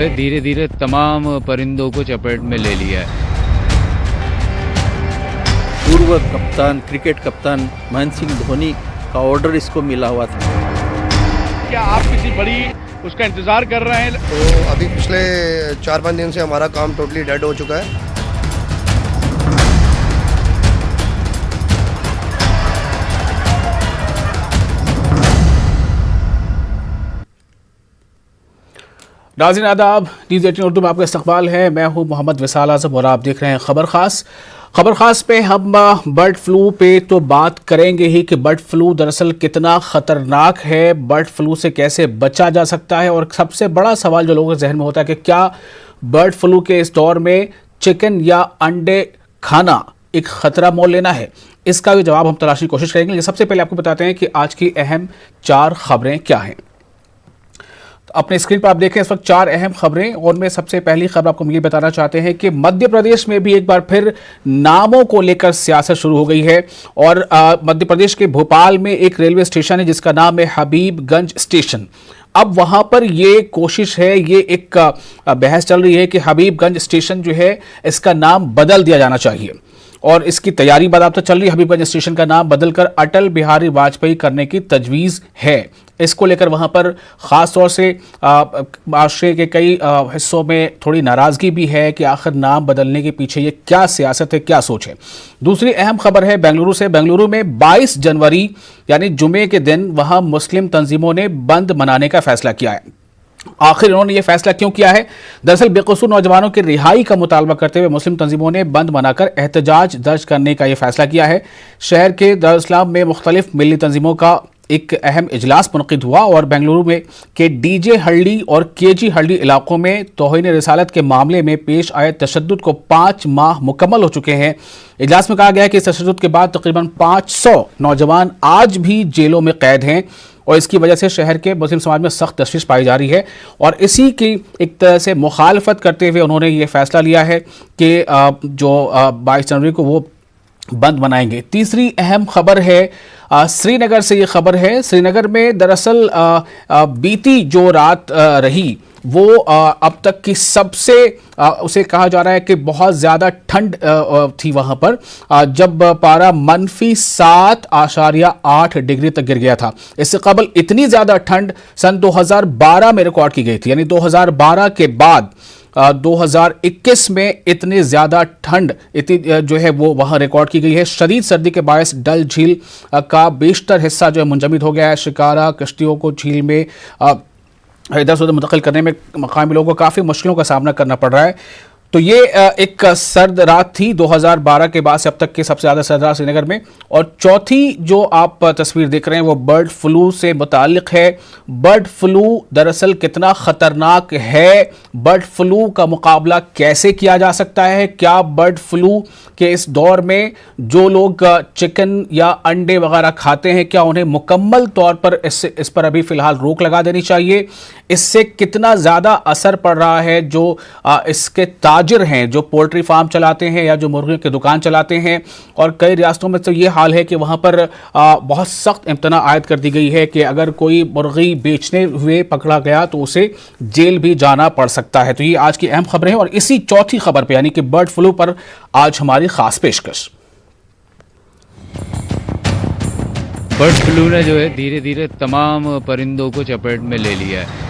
धीरे धीरे तमाम परिंदों को चपेट में ले लिया है। पूर्व कप्तान क्रिकेट कप्तान महेंद्र सिंह धोनी का ऑर्डर इसको मिला हुआ था। क्या आप किसी बड़ी उसका इंतजार कर रहे हैं? तो अभी पिछले 4-5 दिन से हमारा काम टोटली डेड हो चुका है। नाज़रीन आदाब, न्यूज़ 18 उर्दू में आपका इस्तकबाल है। मैं हूं मोहम्मद विसाल आज़म और आप देख रहे हैं खबर खास पे हम बर्ड फ्लू पे तो बात करेंगे ही कि बर्ड फ्लू दरअसल कितना ख़तरनाक है, बर्ड फ्लू से कैसे बचा जा सकता है, और सबसे बड़ा सवाल जो लोगों के जहन में होता है कि क्या बर्ड फ्लू के इस दौर में चिकन या अंडे खाना एक ख़तरा मोल लेना है। इसका भी जवाब हम तलाशने की कोशिश करेंगे। लेकिन सबसे पहले आपको बताते हैं कि आज की अहम 4 खबरें क्या हैं। अपने स्क्रीन पर आप देखें इस वक्त 4 अहम खबरें, और मैं सबसे पहली खबर आपको ये बताना चाहते हैं कि मध्य प्रदेश में भी एक बार फिर नामों को लेकर सियासत शुरू हो गई है। और मध्य प्रदेश के भोपाल में एक रेलवे स्टेशन है जिसका नाम है हबीबगंज स्टेशन। अब वहां पर ये कोशिश है, ये एक बहस चल रही है कि हबीबगंज स्टेशन जो है इसका नाम बदल दिया जाना चाहिए, और इसकी तैयारी बात चल रही है। हबीबगंज स्टेशन का नाम बदलकर अटल बिहारी वाजपेयी करने की तजवीज़ है। इसको लेकर वहां पर ख़ास तौर से माशरे के कई हिस्सों में थोड़ी नाराज़गी भी है कि आखिर नाम बदलने के पीछे ये क्या सियासत है, क्या सोच है। दूसरी अहम खबर है बेंगलुरु से। बेंगलुरु में 22 जनवरी यानी जुमे के दिन वहां मुस्लिम तंजीमों ने बंद मनाने का फैसला किया है। आखिर इन्होंने ये फैसला क्यों किया है? दरअसल बेकसूर नौजवानों की रिहाई का मुतालबा करते हुए मुस्लिम तंजीमों ने बंद मनाकर एहतजाज दर्ज करने का यह फैसला किया है। शहर के दारुल-इस्लाम में मुख्तलिफ मिली तंजीमों का एक अहम इजलास मुनक़िद हुआ, और बेंगलुरु में के डीजे हल्डी और केजी हल्डी इलाकों में तौहीन रिसालत के मामले में पेश आए तशद्दुद को 5 माह मुकम्मल हो चुके हैं। इजलास में कहा गया है कि इस तशद्दुद के बाद तकरीबन 500 नौजवान आज भी जेलों में कैद हैं, और इसकी वजह से शहर के मुस्लिम समाज में सख्त तशवीश पाई जा रही है। और इसी की एक तरह से मुखालफत करते हुए उन्होंने ये फैसला लिया है कि जो 22 जनवरी को वो बंद मनाएंगे। तीसरी अहम खबर है श्रीनगर से। ये खबर है श्रीनगर में दरअसल बीती जो रात रही वो अब तक की सबसे उसे कहा जा रहा है कि बहुत ज़्यादा ठंड थी वहाँ पर, जब पारा -7.8 डिग्री तक गिर गया था। इससे कबल इतनी ज़्यादा ठंड सन 2012 में रिकॉर्ड की गई थी, यानी 2012 के बाद 2021 में इतनी ज़्यादा ठंड जो है वो वहाँ रिकॉर्ड की गई है। शदीद सर्दी के बायस डल झील का बेशतर हिस्सा जो है मुंजमद हो गया है। शिकारा कश्तियों को झील में इधर से उधर मुंतकिल करने में मकामी लोगों को काफ़ी मुश्किलों का सामना करना पड़ रहा है। तो ये एक सर्द रात थी 2012 के बाद से अब तक की सबसे ज़्यादा सर्द रात श्रीनगर में। और चौथी जो आप तस्वीर देख रहे हैं वो बर्ड फ्लू से मुताल्लिक़ है। बर्ड फ्लू दरअसल कितना ख़तरनाक है, बर्ड फ्लू का मुकाबला कैसे किया जा सकता है, क्या बर्ड फ्लू के इस दौर में जो लोग चिकन या अंडे वगैरह खाते हैं क्या उन्हें मुकम्मल तौर पर इस पर अभी फ़िलहाल रोक लगा देनी चाहिए? इससे कितना ज़्यादा असर पड़ रहा है जो इसके ताजिर हैं, जो पोल्ट्री फार्म चलाते हैं या जो मुर्गियों की दुकान चलाते हैं। और कई रियासतों में तो ये हाल है कि वहाँ पर बहुत सख्त इम्तना आयद कर दी गई है कि अगर कोई मुर्गी बेचने हुए पकड़ा गया तो उसे जेल भी जाना पड़ सकता है। तो ये आज की अहम खबरें हैं, और इसी चौथी खबर पर यानी कि बर्ड फ्लू पर आज हमारी खास पेशकश। बर्ड फ्लू ने जो है धीरे धीरे तमाम परिंदों को चपेट में ले लिया है।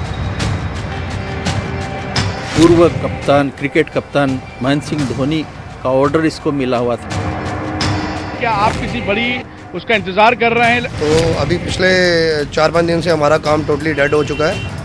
पूर्व कप्तान क्रिकेट कप्तान महेंद्र सिंह धोनी का ऑर्डर इसको मिला हुआ था। क्या आप किसी बड़ी उसका इंतजार कर रहे हैं? तो अभी पिछले 4-5 दिन से हमारा काम टोटली डेड हो चुका है।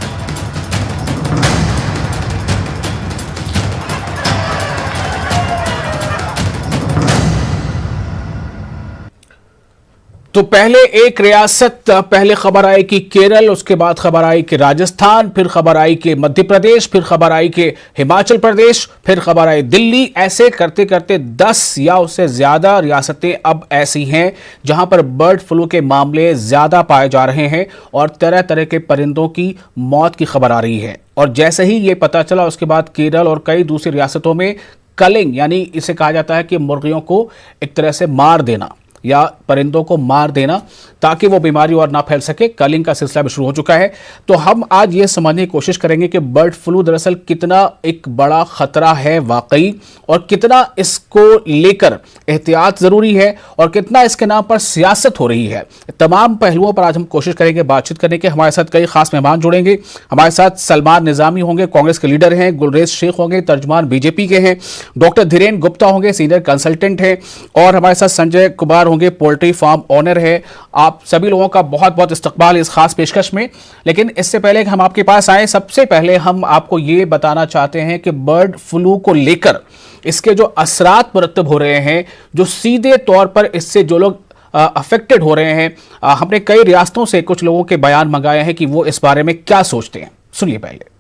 तो पहले एक रियासत, पहले खबर आई कि केरल, उसके बाद खबर आई कि राजस्थान, फिर खबर आई कि मध्य प्रदेश, फिर खबर आई कि हिमाचल प्रदेश, फिर खबर आई दिल्ली। ऐसे करते करते 10 या उससे ज़्यादा रियासतें अब ऐसी हैं जहां पर बर्ड फ्लू के मामले ज़्यादा पाए जा रहे हैं और तरह तरह के परिंदों की मौत की खबर आ रही है। और जैसे ही ये पता चला उसके बाद केरल और कई दूसरी रियासतों में कलिंग, यानी इसे कहा जाता है कि मुर्गियों को एक तरह से मार देना या परिंदों को मार देना ताकि वो बीमारी और ना फैल सके। कलिंग का सिलसिला भी शुरू हो चुका है। तो हम आज ये समझने की कोशिश करेंगे कि बर्ड फ्लू दरअसल कितना एक बड़ा खतरा है वाकई, और कितना इसको लेकर एहतियात जरूरी है, और कितना इसके नाम पर सियासत हो रही है। तमाम पहलुओं पर आज हम कोशिश करेंगे बातचीत करने के। हमारे साथ कई खास मेहमान जुड़ेंगे। हमारे साथ सलमान निजामी होंगे, कांग्रेस के लीडर हैं, गुलरेज शेख होंगे, तर्जुमान बीजेपी के हैं, डॉक्टर धीरेन गुप्ता होंगे, सीनियर कंसल्टेंट हैं, और हमारे साथ संजय कुमार होंगे, पोल्ट्री फार्म ओनर है। आप सभी लोगों का बहुत बहुत इस्तकबाल इस खास पेशकश में। लेकिन इससे पहले कि हम आपके पास आए, सबसे पहले हम आपको ये बताना चाहते हैं कि बर्ड फ्लू को लेकर इसके जो असरात मुरतब हो रहे हैं, जो सीधे तौर पर इससे जो लोग अफेक्टेड हो रहे हैं, हमने कई रियासतों से कुछ लोगों के बयान मंगाए हैं कि वो इस बारे में क्या सोचते हैं। सुनिए पहले।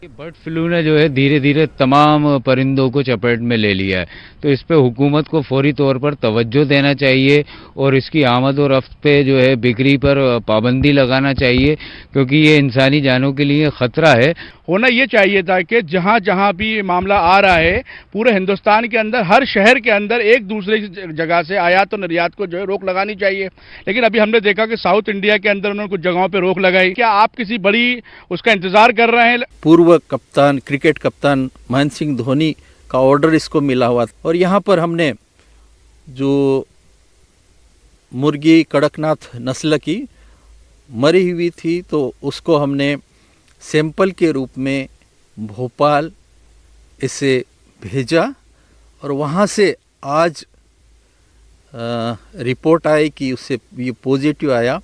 बर्ड फ्लू ने जो है धीरे धीरे तमाम परिंदों को चपेट में ले लिया है, तो इस पे हुकूमत को फौरी तौर पर तवज्जो देना चाहिए और इसकी आमद और रफ्त पे जो है बिक्री पर पाबंदी लगाना चाहिए, क्योंकि ये इंसानी जानों के लिए खतरा है। होना ये चाहिए था कि जहाँ जहाँ भी ये मामला आ रहा है, पूरे हिंदुस्तान के अंदर हर शहर के अंदर एक दूसरे जगह से आयात और निर्यात को जो है रोक लगानी चाहिए। लेकिन अभी हमने देखा कि साउथ इंडिया के अंदर उन्होंने कुछ जगहों पे रोक लगाई। क्या आप किसी बड़ी उसका इंतजार कर रहे हैं? पूर्व कप्तान, क्रिकेट कप्तान महेंद्र सिंह धोनी का ऑर्डर इसको मिला हुआ था, और यहाँ पर हमने जो मुर्गी कड़कनाथ नस्ल की मरी हुई थी, तो उसको हमने सैंपल के रूप में भोपाल इसे भेजा, और वहाँ से आज रिपोर्ट आई कि उससे ये पॉजिटिव आया।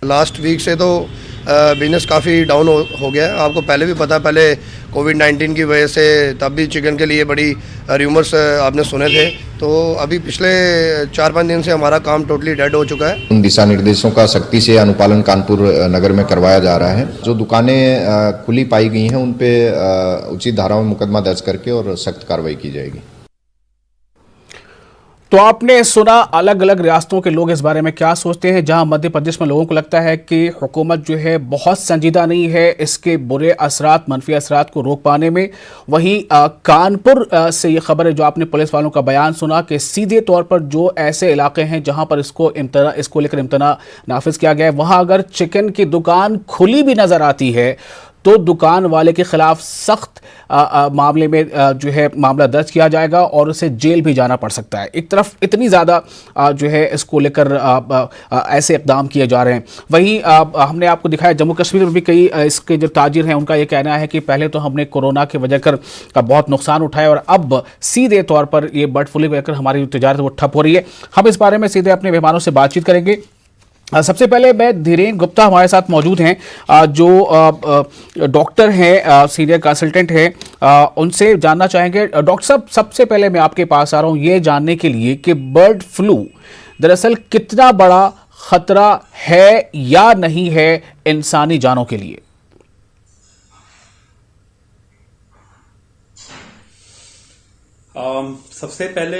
लास्ट वीक से तो बिजनेस काफ़ी डाउन हो गया है। आपको पहले भी पता, पहले कोविड-19 की वजह से तब भी चिकन के लिए बड़ी र्यूमर्स आपने सुने थे। तो अभी पिछले 4-5 दिन से हमारा काम टोटली डेड हो चुका है। उन दिशा निर्देशों का सख्ती से अनुपालन कानपुर नगर में करवाया जा रहा है। जो दुकानें खुली पाई गई हैं उन पे उचित धाराओं में मुकदमा दर्ज करके और सख्त कार्रवाई की जाएगी। तो आपने सुना अलग अलग रियासतों के लोग इस बारे में क्या सोचते हैं। जहां मध्य प्रदेश में लोगों को लगता है कि हुकूमत जो है बहुत संजीदा नहीं है इसके बुरे असरात, मनफी असरात को रोक पाने में, वहीं कानपुर से ये खबर है, जो आपने पुलिस वालों का बयान सुना कि सीधे तौर पर जो ऐसे इलाके हैं जहां पर इसको लेकर इम्तना नाफिज किया गया है, वहां अगर चिकन की दुकान खुली भी नजर आती है तो दुकान वाले के खिलाफ सख्त मामले में जो है मामला दर्ज किया जाएगा और उसे जेल भी जाना पड़ सकता है। एक तरफ इतनी ज़्यादा जो है इसको लेकर ऐसे इक़दाम किए जा रहे हैं, वहीं हमने आपको दिखाया जम्मू कश्मीर में भी कई इसके जो ताजिर हैं उनका ये कहना है कि पहले तो हमने कोरोना की वजह कर बहुत नुकसान उठाया और अब सीधे तौर पर ये बर्ड फ्लू की वजह कर हमारी जो तिजारत वो ठप हो रही है। हम इस बारे में सीधे अपने मेहमानों से बातचीत करेंगे। सबसे पहले मैं धीरेन गुप्ता हमारे साथ मौजूद हैं, जो डॉक्टर हैं, सीनियर कंसल्टेंट हैं, उनसे जानना चाहेंगे। डॉक्टर साहब, सबसे पहले मैं आपके पास आ रहा हूं ये जानने के लिए कि बर्ड फ्लू दरअसल कितना बड़ा खतरा है या नहीं है इंसानी जानों के लिए। सबसे पहले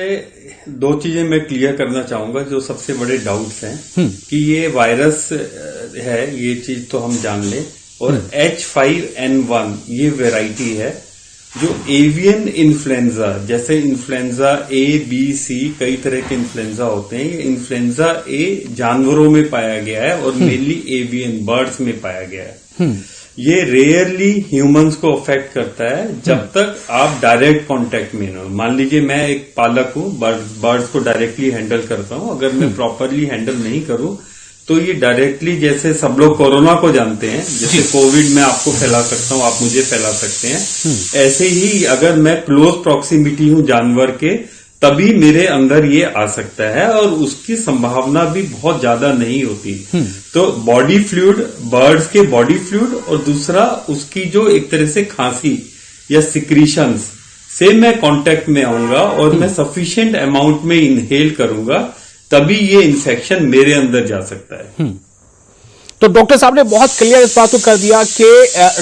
दो चीजें मैं क्लियर करना चाहूंगा जो सबसे बड़े डाउट्स हैं कि ये वायरस है, ये चीज तो हम जान लें, और H5N1 ये वैरायटी है जो एवियन इन्फ्लुएंजा, जैसे इन्फ्लुएंजा A, B, C कई तरह के इन्फ्लुएंजा होते हैं, ये इन्फ्लुएंजा A जानवरों में पाया गया है और मेनली एवियन बर्ड्स में पाया गया है। ये रेयरली ह्यूमंस को अफेक्ट करता है जब तक आप डायरेक्ट कांटेक्ट में हो। मान लीजिए मैं एक पालक हूं, बर्ड्स को डायरेक्टली हैंडल करता हूं, अगर मैं प्रॉपरली हैंडल नहीं करूं तो ये डायरेक्टली, जैसे सब लोग कोरोना को जानते हैं, जैसे कोविड में आपको फैला सकता हूं, आप मुझे फैला सकते हैं, ऐसे ही अगर मैं क्लोज प्रॉक्सिमिटी हूं जानवर के तभी मेरे अंदर ये आ सकता है, और उसकी संभावना भी बहुत ज्यादा नहीं होती। तो बॉडी फ्लूइड, बर्ड्स के बॉडी फ्लूइड, और दूसरा उसकी जो एक तरह से खांसी या सिक्रीशंस से मैं कांटेक्ट में आऊंगा और मैं सफिशिएंट अमाउंट में इनहेल करूंगा, तभी ये इन्फेक्शन मेरे अंदर जा सकता है। तो डॉक्टर साहब ने बहुत क्लियर इस बात को कर दिया कि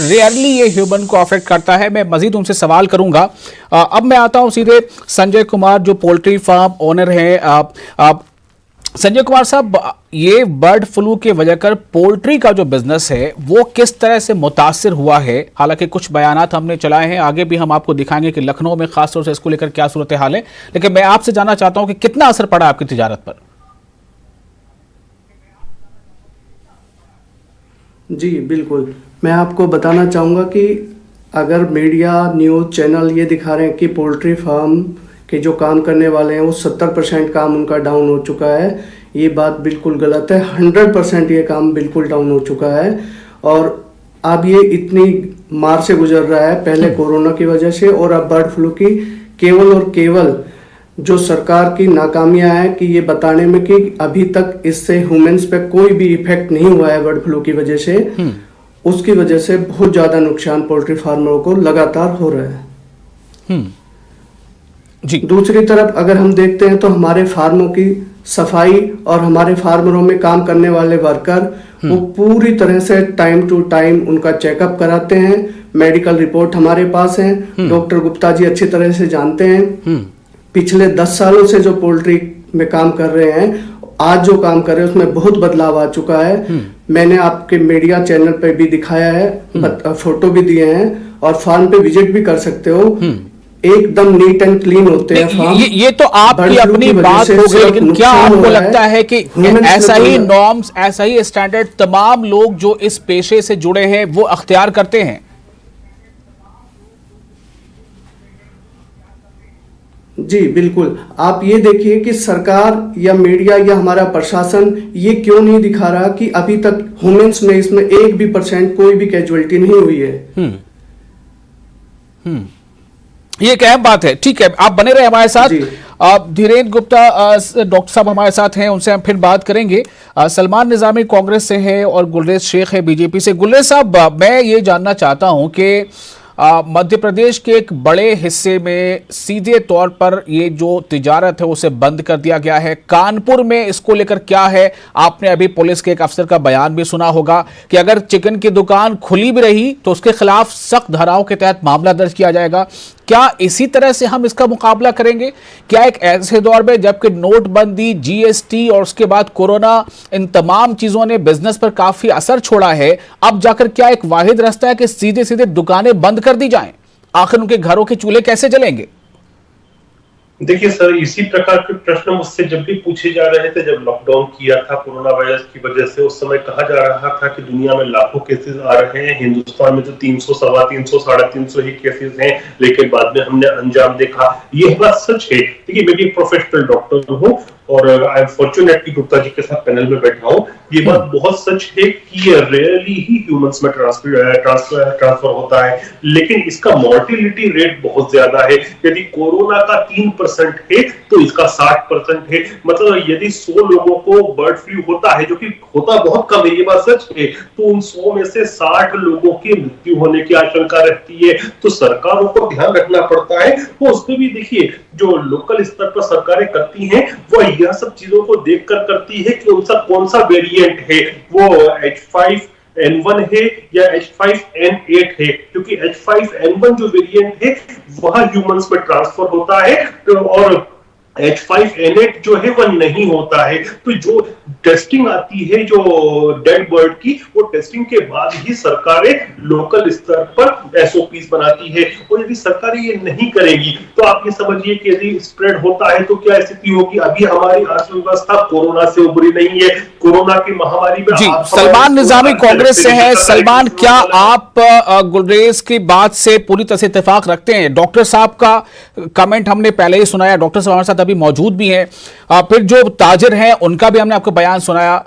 रेयरली ये ह्यूमन को अफेक्ट करता है। मैं मजीद उनसे सवाल करूंगा। अब मैं आता हूं सीधे संजय कुमार, जो पोल्ट्री फार्म ओनर हैं। संजय कुमार साहब, ये बर्ड फ्लू के वजह कर पोल्ट्री का जो बिजनेस है वो किस तरह से मुतासिर हुआ है? हालांकि कुछ बयानात हमने चलाए हैं, आगे भी हम आपको दिखाएंगे कि लखनऊ में खासतौर से इसको लेकर क्या सूरत हाल है, लेकिन मैं आपसे जानना चाहता हूं कि कितना असर पड़ा आपकी तिजारत पर? जी बिल्कुल, मैं आपको बताना चाहूँगा कि अगर मीडिया न्यूज़ चैनल ये दिखा रहे हैं कि पोल्ट्री फार्म के जो काम करने वाले हैं वो 70% काम उनका डाउन हो चुका है, ये बात बिल्कुल गलत है। 100% ये काम बिल्कुल डाउन हो चुका है और अब ये इतनी मार से गुजर रहा है, पहले कोरोना की वजह से और अब बर्ड फ्लू की, केवल और केवल जो सरकार की नाकामियां हैं कि ये बताने में कि अभी तक इससे ह्यूमंस पे कोई भी इफेक्ट नहीं हुआ है बर्ड फ्लू की वजह से, उसकी वजह से बहुत ज्यादा नुकसान पोल्ट्री फार्मरों को लगातार हो रहा है। जी दूसरी तरफ अगर हम देखते हैं तो हमारे फार्मों की सफाई और हमारे फार्मरों में काम करने वाले वर्कर वो पूरी तरह से टाइम टू टाइम उनका चेकअप कराते हैं। मेडिकल रिपोर्ट हमारे पास है, डॉक्टर गुप्ता जी अच्छी तरह से जानते हैं। पिछले 10 सालों से जो पोल्ट्री में काम कर रहे हैं, आज जो काम कर रहे हैं उसमें बहुत बदलाव आ चुका है। मैंने आपके मीडिया चैनल पे भी दिखाया है, फोटो भी दिए हैं और फार्म पे विजिट भी कर सकते हो। एकदम नीट एंड क्लीन होते हैं फार्म। ये तो आपकी अपनी बात हो गई, लेकिन क्या आपको लगता है कि ऐसा ही नॉर्म्स, ऐसा ही स्टैंडर्ड तमाम लोग जो इस पेशे से जुड़े हैं वो अख्तियार करते हैं? जी बिल्कुल, आप ये देखिए कि सरकार या मीडिया या हमारा प्रशासन ये क्यों नहीं दिखा रहा कि अभी तक ह्यूमंस में इसमें 1% कोई भी कैजुअलिटी नहीं हुई है। ये एक अहम बात है। ठीक है, आप बने रहे हमारे साथ। धीरेन्द्र गुप्ता डॉक्टर साहब हमारे साथ हैं, उनसे हम फिर बात करेंगे। सलमान निजामी कांग्रेस से है और गुलरेज शेख है बीजेपी से। गुलरेज साहब, मैं ये जानना चाहता हूं कि मध्य प्रदेश के एक बड़े हिस्से में सीधे तौर पर ये जो तिजारत है उसे बंद कर दिया गया है। कानपुर में इसको लेकर क्या है? आपने अभी पुलिस के एक अफसर का बयान भी सुना होगा कि अगर चिकन की दुकान खुली भी रही तो उसके खिलाफ सख्त धाराओं के तहत मामला दर्ज किया जाएगा। क्या इसी तरह से हम इसका मुकाबला करेंगे? क्या एक ऐसे दौर में जबकि नोटबंदी, जीएसटी और उसके बाद कोरोना, इन तमाम चीजों ने बिजनेस पर काफी असर छोड़ा है, अब जाकर क्या एक वाहिद रास्ता है कि सीधे सीधे दुकानें बंद कर दी जाएं? आखिर उनके घरों के चूल्हे कैसे जलेंगे? देखिए सर, इसी प्रकार के प्रश्न मुझसे जब भी पूछे जा रहे थे, जब लॉकडाउन किया था कोरोना वायरस की वजह से, उस समय कहा जा रहा था कि दुनिया में लाखों केसेस आ रहे हैं, हिंदुस्तान में तो 300, 350, 350 ही केसेस हैं, लेकिन बाद में हमने अंजाम देखा। ये बात सच है। देखिए, मैं भी एक प्रोफेशनल डॉक्टर हूँ और आई एम फॉर्चुनेट कि गुप्ता जी के साथ पैनल में बैठा हूँ। ये बात बहुत सच है कि ये रेयरली ही ह्यूमंस में ट्रांसफर होता है, लेकिन इसका मॉर्टिलिटी रेट बहुत ज्यादा है। यदि कोरोना का 3% है तो इसका 60% है। मतलब यदि 100 लोगों को बर्ड फ्लू होता है, जो कि होता बहुत कम है, ये बात सच है, तो उन 100 में से 60 लोगों की मृत्यु होने की आशंका रहती है। तो सरकारों को ध्यान रखना पड़ता है। वो उसमें भी देखिए, जो लोकल स्तर पर सरकारें करती हैं वो यह सब चीजों को देखकर करती है कि उनका कौन सा वेरिएंट है, वो H5N1 है या H5N8 है, क्योंकि H5N1 जो वेरिएंट है वह ह्यूमंस में ट्रांसफर होता है और H5N8 जो है वह नहीं होता है। तो जो टेस्टिंग आती है जो डेड बर्ड की, वो टेस्टिंग के बाद ही सरकारें लोकल स्तर पर एसओपीज बनाती है। और यदि सरकारें ये नहीं करेगी तो आप ये समझिए कि यदि स्प्रेड होता है तो क्या स्थिति होगी। अभी हमारी अर्थव्यवस्था कोरोना से उभरी नहीं है। कोरोना की महामारी में जी, सलमान निजामी कांग्रेस से है। सलमान, क्या आप गुलरेज की बात से पूरी तरह से इत्तेफाक रखते हैं? डॉक्टर साहब का कमेंट हमने पहले ही सुनाया, डॉक्टर साहब हमारे साथ अभी मौजूद भी हैं। फिर जो ताजिर हैं उनका भी हमने आपको बयान सुनाया।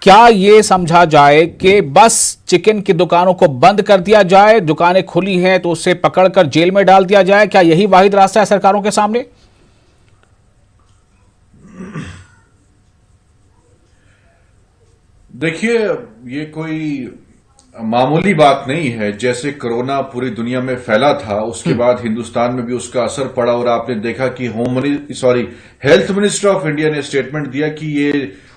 क्या ये समझा जाए कि बस चिकन की दुकानों को बंद कर दिया जाए, दुकानें खुली हैं तो उसे पकड़कर जेल में डाल दिया जाए? क्या यही वाहिद रास्ता है सरकारों के सामने? देखिए, ये कोई मामूली बात नहीं है। जैसे कोरोना पूरी दुनिया में फैला था, उसके बाद हिंदुस्तान में भी उसका असर पड़ा और आपने देखा कि हेल्थ मिनिस्टर ऑफ इंडिया ने स्टेटमेंट दिया कि ये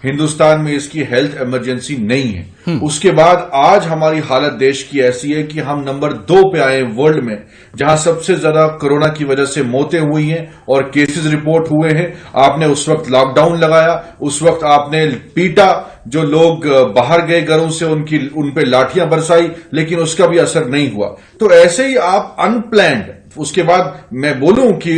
हिंदुस्तान में इसकी हेल्थ इमरजेंसी नहीं है। उसके बाद आज हमारी हालत देश की ऐसी है कि हम नंबर 2 पे आए वर्ल्ड में, जहां सबसे ज्यादा कोरोना की वजह से मौतें हुई हैं और केसेस रिपोर्ट हुए हैं। आपने उस वक्त लॉकडाउन लगाया, उस वक्त आपने पीटा, जो लोग बाहर गए घरों से उन पे लाठियां बरसाई, लेकिन उसका भी असर नहीं हुआ। तो ऐसे ही आप अनप्लैंड उसके बाद मैं बोलूं कि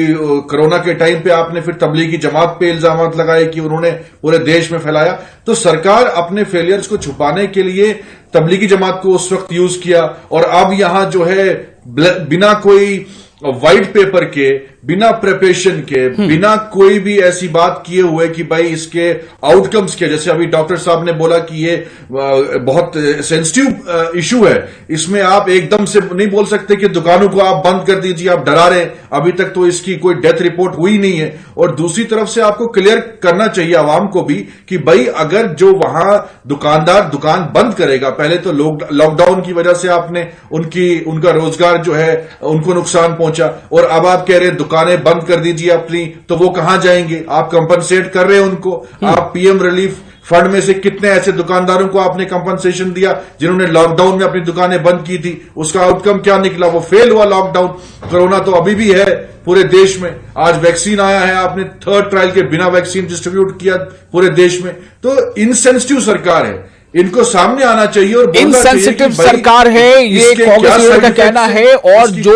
कोरोना के टाइम पे आपने फिर तबलीगी जमात पे इल्जामात लगाए कि उन्होंने पूरे देश में फैलाया, तो सरकार अपने फेलियर्स को छुपाने के लिए तबलीगी जमात को उस वक्त यूज किया, और अब यहां जो है बिना कोई व्हाइट पेपर के, बिना प्रिपरेशन के, बिना कोई भी ऐसी बात किए हुए कि भाई इसके आउटकम्स के, जैसे अभी डॉक्टर साहब ने बोला कि ये बहुत सेंसिटिव इशू है, इसमें आप एकदम से नहीं बोल सकते कि दुकानों को आप बंद कर दीजिए, आप डरा रहे हैं। अभी तक तो इसकी कोई डेथ रिपोर्ट हुई नहीं है। और दूसरी तरफ से आपको क्लियर करना चाहिए आवाम को भी कि भाई अगर जो वहां दुकानदार दुकान बंद करेगा, पहले तो लॉकडाउन की वजह से आपने उनका रोजगार जो है उनको नुकसान पहुंचा, और अब आप कह रहे हैं दुकानें बंद कर दीजिए अपनी, तो वो कहां जाएंगे? आप कंपनसेट कर रहे हैं उनको। आप पीएम रिलीफ फंड में से कितने ऐसे दुकानदारों को आपने कंपनसेशन दिया जिन्होंने लॉकडाउन में अपनी दुकानें बंद की थी? उसका आउटकम क्या निकला? वो फेल हुआ लॉकडाउन। कोरोना तो अभी भी है पूरे देश में। आज वैक्सीन आया है, आपने 3rd ट्रायल के बिना वैक्सीन डिस्ट्रीब्यूट किया पूरे देश में। तो इनसेंसिटिव सरकार है, इनको सामने आना चाहिए और इनसेंसिटिव सरकार है, ये कांग्रेस का कहना है। और जो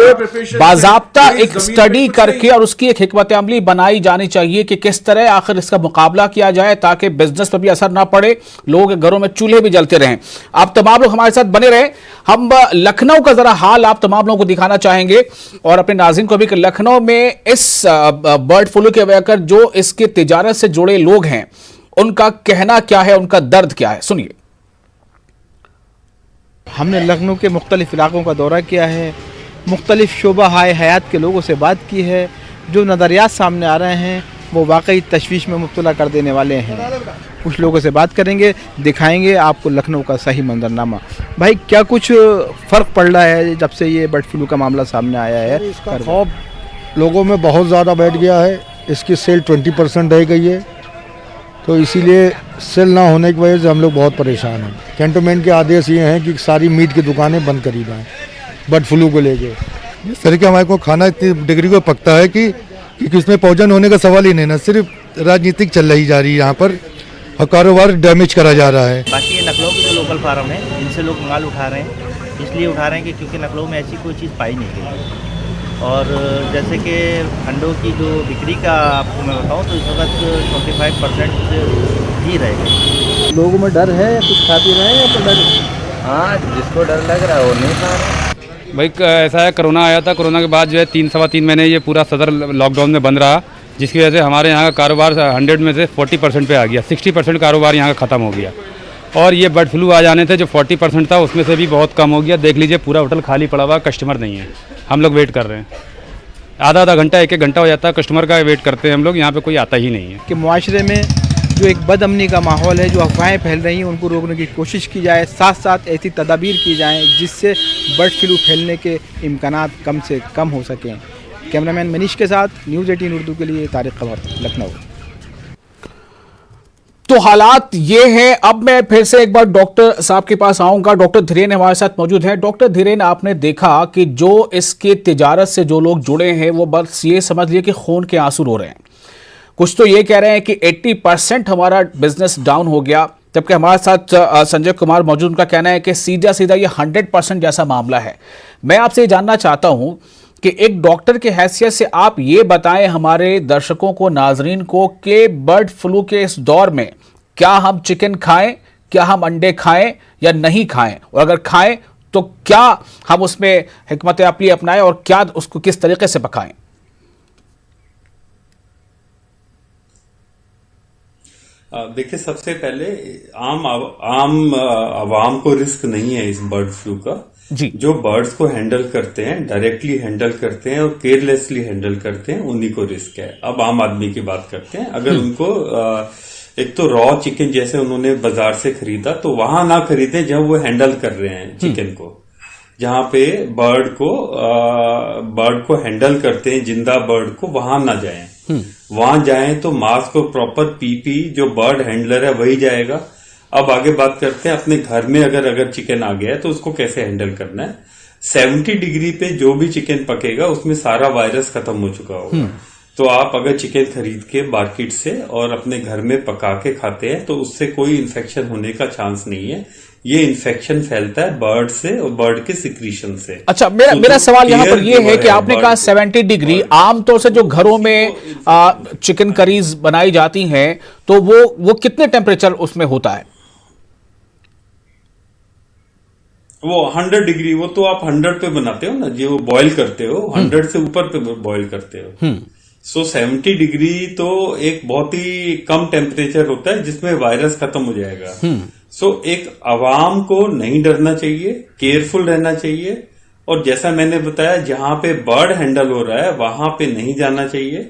बाजाब्ता एक स्टडी करके और उसकी एक हिकमत अमली बनाई जानी चाहिए कि किस तरह आखिर इसका मुकाबला किया जाए ताकि बिजनेस पर भी असर ना पड़े, लोगों के घरों में चूल्हे भी जलते रहें। आप तमाम लोग हमारे साथ बने रहे। हम लखनऊ का जरा हाल आप तमाम लोगों को दिखाना चाहेंगे और अपने नाज़रीन को भी कि लखनऊ में इस बर्ड फ्लू के वजह कर जो इसके तिजारत से जुड़े लोग हैं उनका कहना क्या है, उनका दर्द क्या है, सुनिए। हमने लखनऊ के मुख्तलिफ इलाकों का दौरा किया है, मुख्तलिफ शोबा हाय हयात के लोगों से बात की है। जो नज़रियात सामने आ रहे हैं वो वाकई तशवीश में मुब्तला कर देने वाले हैं। कुछ लोगों से बात करेंगे, दिखाएंगे आपको लखनऊ का सही मंजरनामा। भाई क्या कुछ फ़र्क पड़ रहा है जब से ये बर्ड फ्लू का मामला सामने आया है? इसका खौफ लोगों में बहुत ज़्यादा बैठ गया है। इसकी सेल 20% रह गई है, तो इसीलिए सेल ना होने की वजह से हम लोग बहुत परेशान हैं। कैंटोनमेंट के आदेश ये हैं कि सारी मीट की दुकानें बंद करी जाएँ बर्ड फ्लू को लेके। इस तरह के हमारे को खाना इतनी डिग्री को पकता है कि इसमें पॉइजन होने का सवाल ही नहीं, ना सिर्फ राजनीतिक चल रही जा रही है यहाँ पर और कारोबार डैमेज करा जा रहा है। बाकी ये नकलों के जो लोकल फार्म है इनसे लोग माल उठा रहे हैं, इसलिए उठा रहे हैं कि क्योंकि नकलों में ऐसी कोई चीज़ पाई नहीं गई। और जैसे कि अंडों की जो बिक्री का आपको मैं बताऊं तो इस वक्त 25% ही रह गए। लोगों में डर है, कुछ खा पी रहे हैं या तो डर? हाँ, जिसको डर लग रहा है वो नहीं खा रहा। भाई ऐसा है, कोरोना आया था, कोरोना के बाद जो है 3-3.25 महीने ये पूरा सदर लॉकडाउन में बंद रहा, जिसकी वजह से हमारे यहाँ का कारोबार 100 में से 40% पे आ गया। 60% कारोबार यहाँ का ख़त्म हो गया। और ये बर्ड फ्लू आ जाने से जो 40% था उसमें से भी बहुत कम हो गया। देख लीजिए पूरा होटल खाली पड़ा हुआ, कस्टमर नहीं है। हम लोग वेट कर रहे हैं, आधा घंटा 1-1 घंटा हो जाता है कस्टमर का वेट करते हैं हम लोग, यहाँ पे कोई आता ही नहीं है। कि मुआशरे में जो एक बदअमनी का माहौल है, जो अफवाहें फैल रही हैं उनको रोकने की कोशिश की जाए, साथ साथ ऐसी तदाबीर की जाएँ जिससे बर्ड फ्लू फैलने के इम्कानात कम से कम हो सकें। कैमरामैन मनीष के साथ न्यूज़ 18 उर्दू के लिए तारिक खबर, लखनऊ। तो हालात ये हैं। अब मैं फिर से एक बार डॉक्टर साहब के पास आऊंगा। डॉक्टर धीरेन हमारे साथ मौजूद हैं। डॉक्टर धीरेन, आपने देखा कि जो इसके तिजारत से जो लोग जुड़े हैं वो बस ये समझ लिए कि खून के आंसू रो रहे हैं। कुछ तो ये कह रहे हैं कि 80% हमारा बिजनेस डाउन हो गया, जबकि हमारे साथ संजय कुमार मौजूद, उनका कहना है कि सीधा सीधा ये 100% जैसा मामला है। मैं आपसे ये जानना चाहता हूं कि एक डॉक्टर की हैसियत से आप ये बताएं हमारे दर्शकों को, नाजरीन को, कि बर्ड फ्लू के इस दौर में क्या हम चिकन खाएं, क्या हम अंडे खाएं या नहीं खाएं, और अगर खाएं तो क्या हम उसमें हिकमत अमली अपनाएं और क्या उसको किस तरीके से पकाएं? देखिए, सबसे पहले आम आवाम को रिस्क नहीं है इस बर्ड फ्लू का जी। जो बर्ड्स को हैंडल करते हैं, डायरेक्टली हैंडल करते हैं और केयरलेसली हैंडल करते हैं, उन्हीं को रिस्क है। अब आम आदमी की बात करते हैं। अगर उनको एक तो रॉ चिकन जैसे उन्होंने बाजार से खरीदा तो वहां ना खरीदें जब वो हैंडल कर रहे हैं चिकन को, जहां पे बर्ड को हैंडल करते हैं, जिंदा बर्ड को, वहां ना जाएं। वहां जाएं तो मास्क और प्रॉपर पीपी जो बर्ड हैंडलर है वही जाएगा। अब आगे बात करते हैं अपने घर में अगर चिकन आ गया है तो उसको कैसे हैंडल करना है। 70 डिग्री पे जो भी चिकन पकेगा उसमें सारा वायरस खत्म हो चुका होगा। तो आप अगर चिकन खरीद के मार्केट से और अपने घर में पका के खाते हैं तो उससे कोई इन्फेक्शन होने का चांस नहीं है। ये इन्फेक्शन फैलता है बर्ड से और बर्ड के सिक्रीशन से। अच्छा, मेरा सवाल यहाँ पर ये है कि आपने कहा 70 डिग्री, आमतौर से जो घरों में चिकन करीज बनाई जाती हैं तो वो कितने टेम्परेचर उसमें होता है? वो 100 डिग्री, वो तो आप 100 पे बनाते हो ना, जो बॉईल करते हो 100 से ऊपर पे बॉईल करते हो। सो 70 डिग्री तो एक बहुत ही कम टेम्परेचर होता है जिसमें वायरस खत्म हो जाएगा। सो एक आवाम को नहीं डरना चाहिए, केयरफुल रहना चाहिए, और जैसा मैंने बताया जहां पे बर्ड हैंडल हो रहा है वहां पे नहीं जाना चाहिए।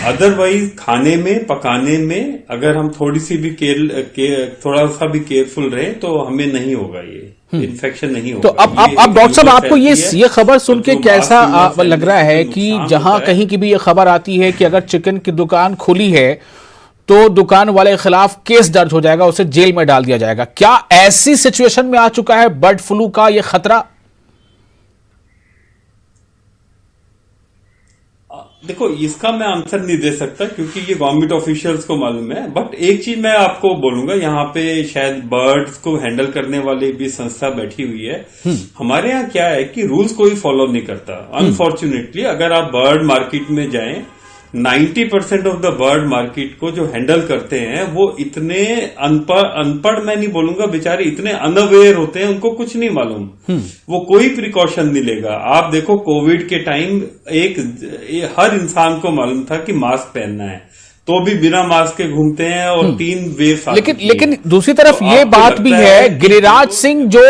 अदरवाइज खाने में पकाने में अगर हम थोड़ा सा भी केयरफुल रहे तो हमें नहीं होगा, ये इन्फेक्शन नहीं होगा। तो अब डॉक्टर साहब, आपको ये खबर सुन के कैसा लग रहा है कि जहां कहीं की भी ये खबर आती है कि अगर चिकन की दुकान खुली है तो दुकान वाले के खिलाफ केस दर्ज हो जाएगा, उसे जेल में डाल दिया जाएगा, क्या ऐसी सिचुएशन में आ चुका है बर्ड फ्लू का ये खतरा? देखो, इसका मैं आंसर नहीं दे सकता क्योंकि ये गवर्नमेंट ऑफिशियल्स को मालूम है, बट एक चीज मैं आपको बोलूंगा, यहाँ पे शायद बर्ड्स को हैंडल करने वाली भी संस्था बैठी हुई है। हमारे यहाँ क्या है कि रूल्स कोई फॉलो नहीं करता अनफॉर्चुनेटली। अगर आप बर्ड मार्केट में जाएं, 90% ऑफ द बर्ड मार्केट को जो हैंडल करते हैं वो इतने अनपढ़ मैं नहीं बोलूंगा, बेचारे इतने अनअवेयर होते हैं, उनको कुछ नहीं मालूम, वो कोई प्रिकॉशन नहीं लेगा। आप देखो कोविड के टाइम हर इंसान को मालूम था कि मास्क पहनना है, तो भी बिना मास्क के घूमते हैं और 3 वेव्स लेकिन दूसरी तरफ ये बात भी है, गिरिराज सिंह जो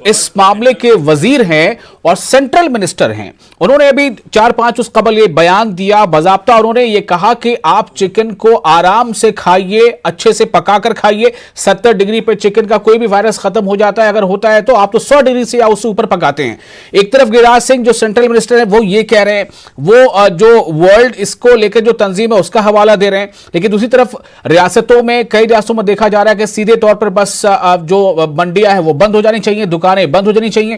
इस मामले के वजीर हैं और सेंट्रल मिनिस्टर हैं, उन्होंने अभी 4-5 उस कबल ये बयान दिया बाज़ाब्ता, उन्होंने ये कहा कि आप चिकन को आराम से खाइए, अच्छे से पकाकर खाइए, 70 डिग्री पे चिकन का कोई भी वायरस खत्म हो जाता है, अगर होता है तो आप तो 100 डिग्री से या उससे ऊपर पकाते हैं। एक तरफ गिरिराज सिंह जो सेंट्रल मिनिस्टर है वो ये कह रहे हैं, वो जो वर्ल्ड इसको लेकर जो तंजीम है उसका हवाला दे रहे हैं, लेकिन दूसरी तरफ रियासतों में, कई रियासतों में देखा जा रहा है कि सीधे तौर पर बस जो मंडियां हैं वो बंद हो जानी चाहिए, दुकानें बंद हो जानी चाहिए।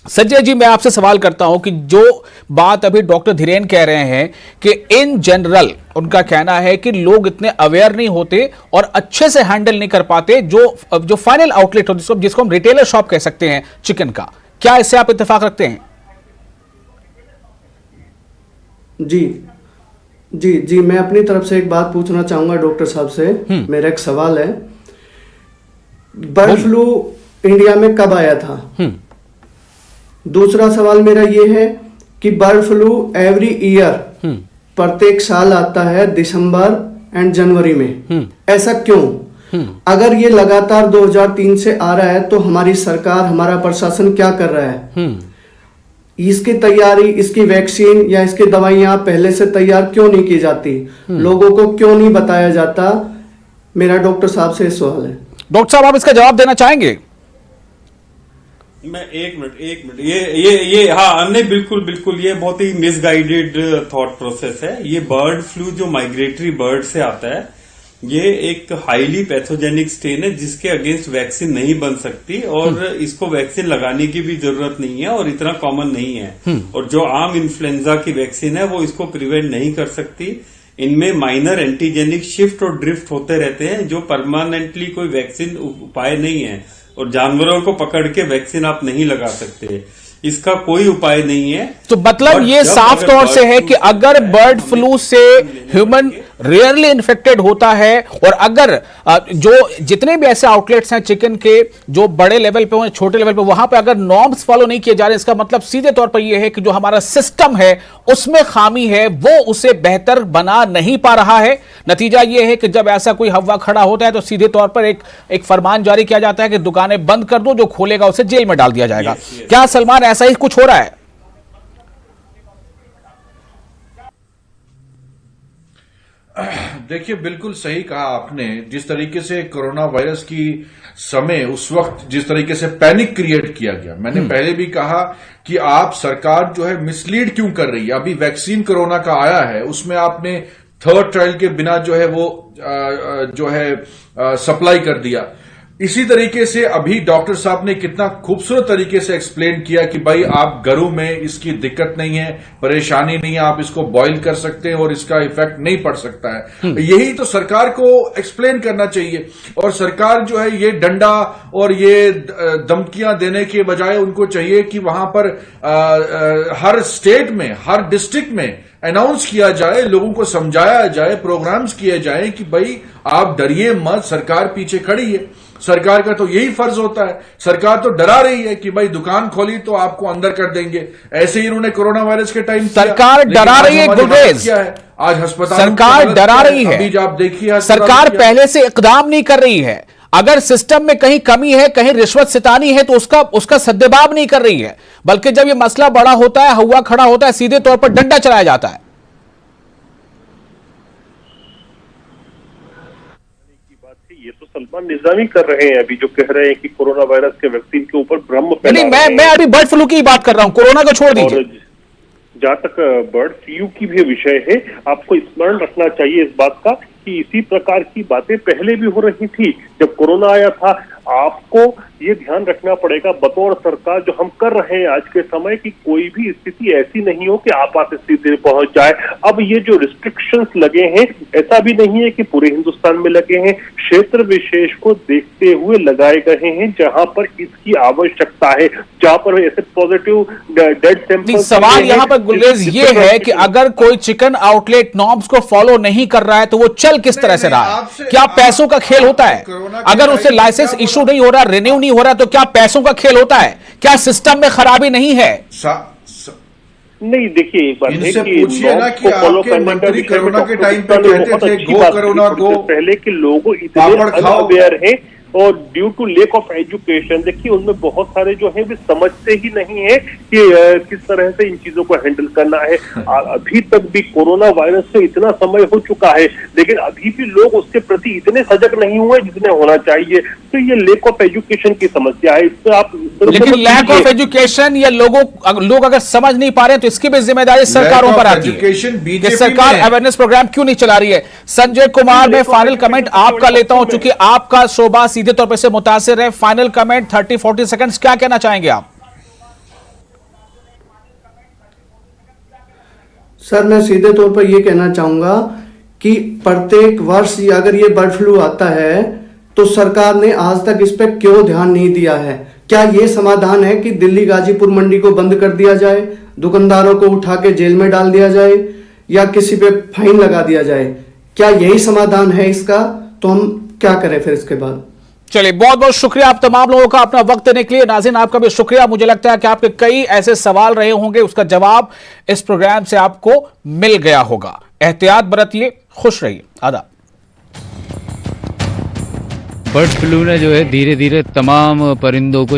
संजय जी, मैं आपसे सवाल करता हूं कि जो बात अभी डॉक्टर धीरेन कह रहे हैं कि इन जनरल उनका कहना है कि लोग इतने अवेयर नहीं होते और अच्छे से हैंडल नहीं कर पाते जो फाइनल आउटलेट हो जिसको हम रिटेलर शॉप कह सकते हैं चिकन का, क्या इससे आप इत्तेफाक रखते हैं? जी, मैं अपनी तरफ से एक बात पूछना चाहूंगा डॉक्टर साहब से। मेरा एक सवाल है, बर्ड फ्लू इंडिया में कब आया था? दूसरा सवाल मेरा ये है कि बर्ड फ्लू एवरी ईयर प्रत्येक साल आता है दिसंबर एंड जनवरी में, ऐसा क्यों? अगर ये लगातार 2003 से आ रहा है तो हमारी सरकार, हमारा प्रशासन क्या कर रहा है? इसकी तैयारी, इसकी वैक्सीन या इसकी दवाइयां पहले से तैयार क्यों नहीं की जाती? लोगों को क्यों नहीं बताया जाता? मेरा डॉक्टर साहब से सवाल है। डॉक्टर साहब, आप इसका जवाब देना चाहेंगे? मैं एक मिनट ये हाँ, नहीं, बिल्कुल ये बहुत ही मिसगाइडेड थॉट प्रोसेस है। ये बर्ड फ्लू जो माइग्रेटरी बर्ड से आता है, ये एक हाईली पैथोजेनिक स्ट्रेन है जिसके अगेंस्ट वैक्सीन नहीं बन सकती और इसको वैक्सीन लगाने की भी जरूरत नहीं है और इतना कॉमन नहीं है। और जो आम इन्फ्लुएंजा की वैक्सीन है वो इसको प्रिवेंट नहीं कर सकती। इनमें माइनर एंटीजेनिक शिफ्ट और ड्रिफ्ट होते रहते हैं जो परमानेंटली कोई वैक्सीन उपाय नहीं है, और जानवरों को पकड़ के वैक्सीन आप नहीं लगा सकते, इसका कोई उपाय नहीं है। तो मतलब ये साफ तौर से है कि अगर बर्ड फ्लू से ह्यूमन रेयरली इन्फेक्टेड होता है और अगर जो जितने भी ऐसे आउटलेट्स हैं चिकन के जो बड़े लेवल पे हो, छोटे लेवल पे, वहां पे अगर नॉर्म्स फॉलो नहीं किए जा रहे, इसका मतलब सीधे तौर पर यह है कि जो हमारा सिस्टम है उसमें खामी है, वो उसे बेहतर बना नहीं पा रहा है। नतीजा यह है कि जब ऐसा कोई हवा खड़ा होता है तो सीधे तौर पर एक फरमान जारी किया जाता है कि दुकानें बंद कर दो, जो खोलेगा उसे जेल में डाल दिया जाएगा। क्या सलमान ऐसा ही कुछ हो रहा है? देखिए, बिल्कुल सही कहा आपने। जिस तरीके से कोरोना वायरस की समय उस वक्त जिस तरीके से पैनिक क्रिएट किया गया, मैंने पहले भी कहा कि आप सरकार जो है मिसलीड क्यों कर रही है। अभी वैक्सीन कोरोना का आया है, उसमें आपने 3rd ट्रायल के बिना जो है वो जो है सप्लाई कर दिया। इसी तरीके से अभी डॉक्टर साहब ने कितना खूबसूरत तरीके से एक्सप्लेन किया कि भाई आप घरों में इसकी दिक्कत नहीं है, परेशानी नहीं है, आप इसको बॉईल कर सकते हैं और इसका इफेक्ट नहीं पड़ सकता है। यही तो सरकार को एक्सप्लेन करना चाहिए। और सरकार जो है ये डंडा और ये धमकियां देने के बजाय उनको चाहिए कि वहां पर हर स्टेट में, हर डिस्ट्रिक्ट में अनाउंस किया जाए, लोगों को समझाया जाए, प्रोग्राम्स किए जाए कि भाई आप डरिए मत, सरकार पीछे खड़ी है। सरकार का तो यही फर्ज होता है। सरकार तो डरा रही है कि भाई दुकान खोली तो आपको अंदर कर देंगे। ऐसे ही उन्होंने कोरोना वायरस के टाइम सरकार डरा रही है गुलरेज, क्या है आज अस्पताल, सरकार डरा रही है। अभी आप देखिए सरकार पहले से इकदाम नहीं कर रही है। अगर सिस्टम में कहीं कमी है, कहीं रिश्वत सितानी है तो उसका सद्देबाब नहीं कर रही है, बल्कि जब ये मसला बड़ा होता है, हुआ खड़ा होता है, सीधे तौर पर डंडा चलाया जाता है। ये तो सलमान निजामी कर रहे हैं अभी, जो कह रहे हैं कि कोरोना वायरस के वैक्सीन के ऊपर भ्रम फैला रहे हैं। मैं अभी बर्ड फ्लू की बात कर रहा हूं, कोरोना को छोड़ दीजिए। जहां तक बर्ड फ्लू की भी विषय है, आपको स्मरण रखना चाहिए इस बात का कि इसी प्रकार की बातें पहले भी हो रही थी जब कोरोना आया था। आपको ये ध्यान रखना पड़ेगा बतौर सरकार जो हम कर रहे हैं आज के समय, कि कोई भी स्थिति ऐसी नहीं हो कि आपात स्थिति पहुंच जाए। अब ये जो रिस्ट्रिक्शंस लगे हैं, ऐसा भी नहीं है कि पूरे हिंदुस्तान में लगे हैं, क्षेत्र विशेष को देखते हुए लगाए गए हैं जहां पर इसकी आवश्यकता है, जहां पर ऐसे पॉजिटिव डेड सैंपल। सवाल यहाँ पर गुलरेज ये है कि अगर कोई चिकन आउटलेट नॉर्म्स को फॉलो नहीं कर रहा है तो वो चल किस तरह से रहा है? क्या पैसों का खेल होता है? अगर उसे लाइसेंस इशू नहीं हो रहा, रिन्यू नहीं हो रहा, तो क्या पैसों का खेल होता है? क्या सिस्टम में खराबी नहीं है? नहीं, देखिए एक बात इनसे पूछिए ना कि आपके मंत्री कोरोना के टाइम पे कहते थे गो कोरोना गो, पहले के लोग इतने अवेयर हैं और due to lack of education, देखिए उनमें बहुत सारे जो है वे समझते ही नहीं है कि किस तरह से इन चीजों को हैंडल करना है। अभी तक भी कोरोना वायरस से इतना समय हो चुका है, लेकिन अभी भी लोग उसके प्रति इतने सजग नहीं हुए जितने होना चाहिए। तो ये लेक ऑफ एजुकेशन की समस्या है। इससे आप लेकिन लैक ऑफ एजुकेशन या लोग अगर समझ नहीं पा रहे हैं तो इसकी भी जिम्मेदारी सरकारों पर आती है कि सरकार अवेयरनेस प्रोग्राम क्यों नहीं चला रही है। संजय कुमार, मैं फाइनल कमेंट आपका लेता हूं, चूंकि आपका शोबा सीधे तौर पर से मुतासिर है। फाइनल कमेंट 30-40 सेकंड्स, क्या कहना चाहेंगे आप? सर, मैं सीधे तौर पर यह कहना चाहूंगा कि प्रत्येक वर्ष अगर ये बर्ड फ्लू आता है तो सरकार ने आज तक इस पर क्यों ध्यान नहीं दिया है? क्या ये समाधान है कि दिल्ली गाजीपुर मंडी को बंद कर दिया जाए, दुकानदारों को उठा के जेल में डाल दिया जाए या किसी पे फाइन लगा दिया जाए? क्या यही समाधान है इसका? तो हम क्या करें फिर इसके बाद? चलिए, बहुत बहुत शुक्रिया आप तमाम लोगों का अपना वक्त देने के लिए। नाज़रीन, आपका भी शुक्रिया। मुझे लगता है कि आपके कई ऐसे सवाल रहे होंगे, उसका जवाब इस प्रोग्राम से आपको मिल गया होगा। एहतियात बरतिए, खुश रहिए। आदाब। बर्ड फ्लू ने जो है धीरे धीरे तमाम परिंदों को